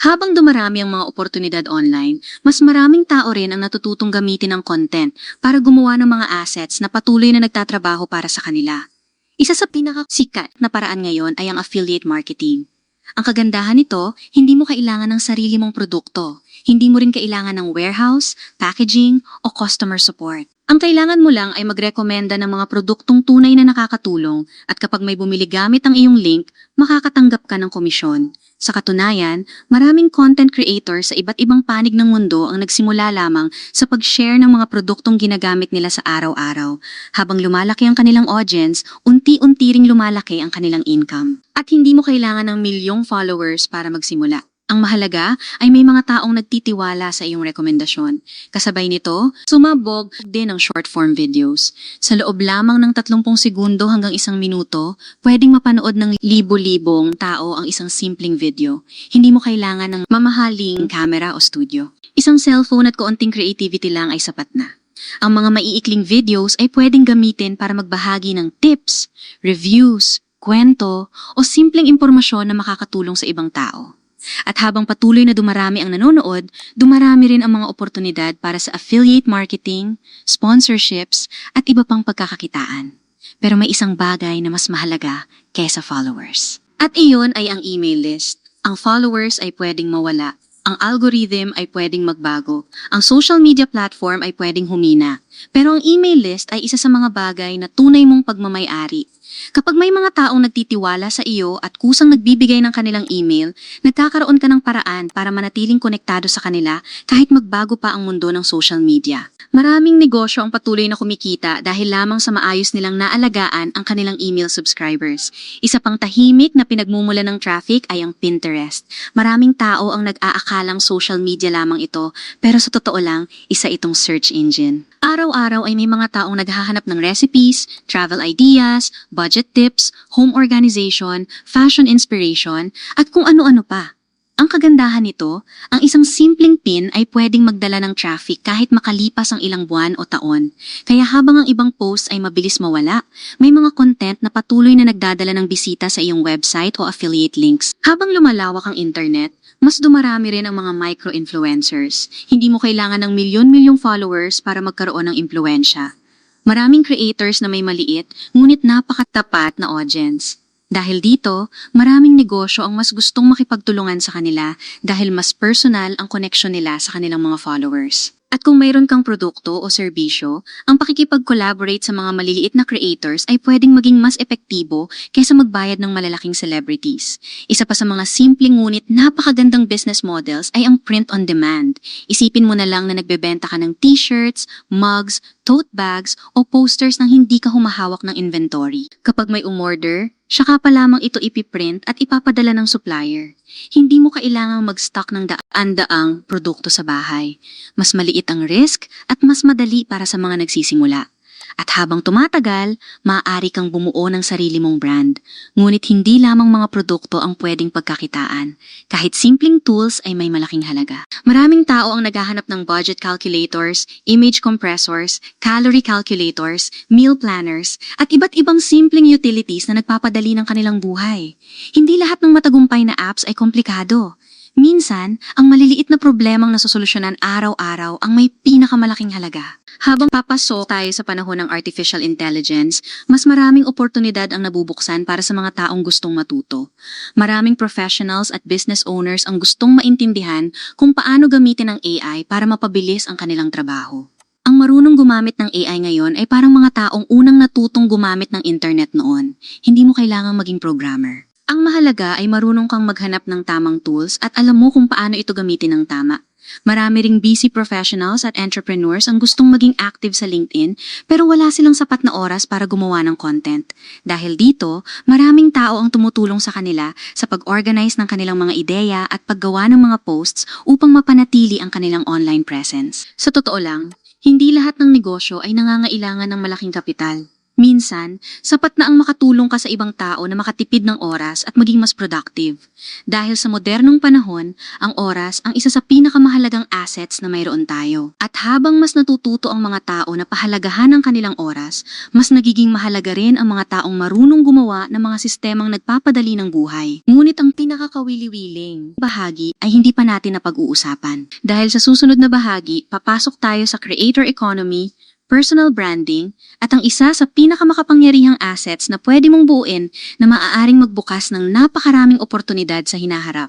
Habang dumarami ang mga oportunidad online, mas maraming tao rin ang natututong gamitin ng content para gumawa ng mga assets na patuloy na nagtatrabaho para sa kanila. Isa sa pinakasikat na paraan ngayon ay ang affiliate marketing. Ang kagandahan nito, hindi mo kailangan ng sarili mong produkto. Hindi mo rin kailangan ng warehouse, packaging, o customer support. Ang kailangan mo lang ay magrekomenda ng mga produktong tunay na nakakatulong at kapag may bumili gamit ang iyong link, makakatanggap ka ng komisyon. Sa katunayan, maraming content creators sa iba't ibang panig ng mundo ang nagsimula lamang sa pag-share ng mga produktong ginagamit nila sa araw-araw. Habang lumalaki ang kanilang audience, unti-unti ring lumalaki ang kanilang income. At hindi mo kailangan ng milyong followers para magsimula. Ang mahalaga ay may mga taong nagtitiwala sa iyong rekomendasyon. Kasabay nito, sumabog din ang short-form videos. Sa loob lamang ng 30 segundo hanggang 1 minuto, pwedeng mapanood ng libo-libong tao ang isang simpleng video. Hindi mo kailangan ng mamahaling camera o studio. Isang cellphone at kaunting creativity lang ay sapat na. Ang mga maiikling videos ay pwedeng gamitin para magbahagi ng tips, reviews, kwento, o simpleng impormasyon na makakatulong sa ibang tao. At habang patuloy na dumarami ang nanonood, dumarami rin ang mga oportunidad para sa affiliate marketing, sponsorships, at iba pang pagkakakitaan. Pero may isang bagay na mas mahalaga kaysa followers. At iyon ay ang email list. Ang followers ay pwedeng mawala. Ang algorithm ay pwedeng magbago. Ang social media platform ay pwedeng humina. Pero ang email list ay isa sa mga bagay na tunay mong pagmamay-ari. Kapag may mga taong nagtitiwala sa iyo at kusang nagbibigay ng kanilang email, nagkakaroon ka ng paraan para manatiling konektado sa kanila kahit magbago pa ang mundo ng social media. Maraming negosyo ang patuloy na kumikita dahil lamang sa maayos nilang naalagaan ang kanilang email subscribers. Isa pang tahimik na pinagmumula ng traffic ay ang Pinterest. Maraming tao ang nag-aakalang social media lamang ito, pero sa totoo lang, isa itong search engine. Araw-araw ay may mga taong naghahanap ng recipes, travel ideas, budget tips, home organization, fashion inspiration, at kung ano-ano pa. Ang kagandahan nito, ang isang simpleng pin ay pwedeng magdala ng traffic kahit makalipas ang ilang buwan o taon. Kaya habang ang ibang posts ay mabilis mawala, may mga content na patuloy na nagdadala ng bisita sa iyong website o affiliate links. Habang lumalawak ang internet, mas dumarami rin ang mga micro-influencers. Hindi mo kailangan ng milyon-milyong followers para magkaroon ng impluwensya. Maraming creators na may maliit, ngunit napakatapat na audience. Dahil dito, maraming negosyo ang mas gustong makipagtulungan sa kanila dahil mas personal ang connection nila sa kanilang mga followers. At kung mayroon kang produkto o serbisyo, ang pakikipag-collaborate sa mga maliliit na creators ay pwedeng maging mas epektibo kaysa magbayad ng malalaking celebrities. Isa pa sa mga simpleng ngunit napakagandang business models ay ang print on demand. Isipin mo na lang na nagbebenta ka ng t-shirts, mugs, tote bags o posters nang hindi ka humahawak ng inventory. Kapag may umorder, saka pa lamang ito ipiprint at ipapadala ng supplier. Hindi mo kailangang mag-stock ng daan-daang produkto sa bahay. Mas maliit ang risk at mas madali para sa mga nagsisimula. At habang tumatagal, maaari kang bumuo ng sarili mong brand. Ngunit hindi lamang mga produkto ang pwedeng pagkakitaan. Kahit simpleng tools ay may malaking halaga. Maraming tao ang naghahanap ng budget calculators, image compressors, calorie calculators, meal planners, at iba't ibang simpleng utilities na nagpapadali ng kanilang buhay. Hindi lahat ng matagumpay na apps ay komplikado. Minsan, ang maliliit na problemang nasosolusyonan araw-araw ang may pinakamalaking halaga. Habang papasok tayo sa panahon ng artificial intelligence, mas maraming oportunidad ang nabubuksan para sa mga taong gustong matuto. Maraming professionals at business owners ang gustong maintindihan kung paano gamitin ang AI para mapabilis ang kanilang trabaho. Ang marunong gumamit ng AI ngayon ay parang mga taong unang natutong gumamit ng internet noon. Hindi mo kailangang maging programmer. Ang mahalaga ay marunong kang maghanap ng tamang tools at alam mo kung paano ito gamitin ng tama. Marami ring busy professionals at entrepreneurs ang gustong maging active sa LinkedIn pero wala silang sapat na oras para gumawa ng content. Dahil dito, maraming tao ang tumutulong sa kanila sa pag-organize ng kanilang mga ideya at paggawa ng mga posts upang mapanatili ang kanilang online presence. Sa totoo lang, hindi lahat ng negosyo ay nangangailangan ng malaking kapital. Minsan, sapat na ang makatulong ka sa ibang tao na makatipid ng oras at maging mas productive. Dahil sa modernong panahon, ang oras ang isa sa pinakamahalagang assets na mayroon tayo. At habang mas natututo ang mga tao na pahalagahan ang kanilang oras, mas nagiging mahalaga rin ang mga taong marunong gumawa ng mga sistemang nagpapadali ng buhay. Ngunit ang pinakakawili-wiling bahagi ay hindi pa natin napag-uusapan. Dahil sa susunod na bahagi, papasok tayo sa creator economy, personal branding, at ang isa sa pinakamakapangyarihang assets na pwede mong buuin na maaaring magbukas ng napakaraming oportunidad sa hinaharap.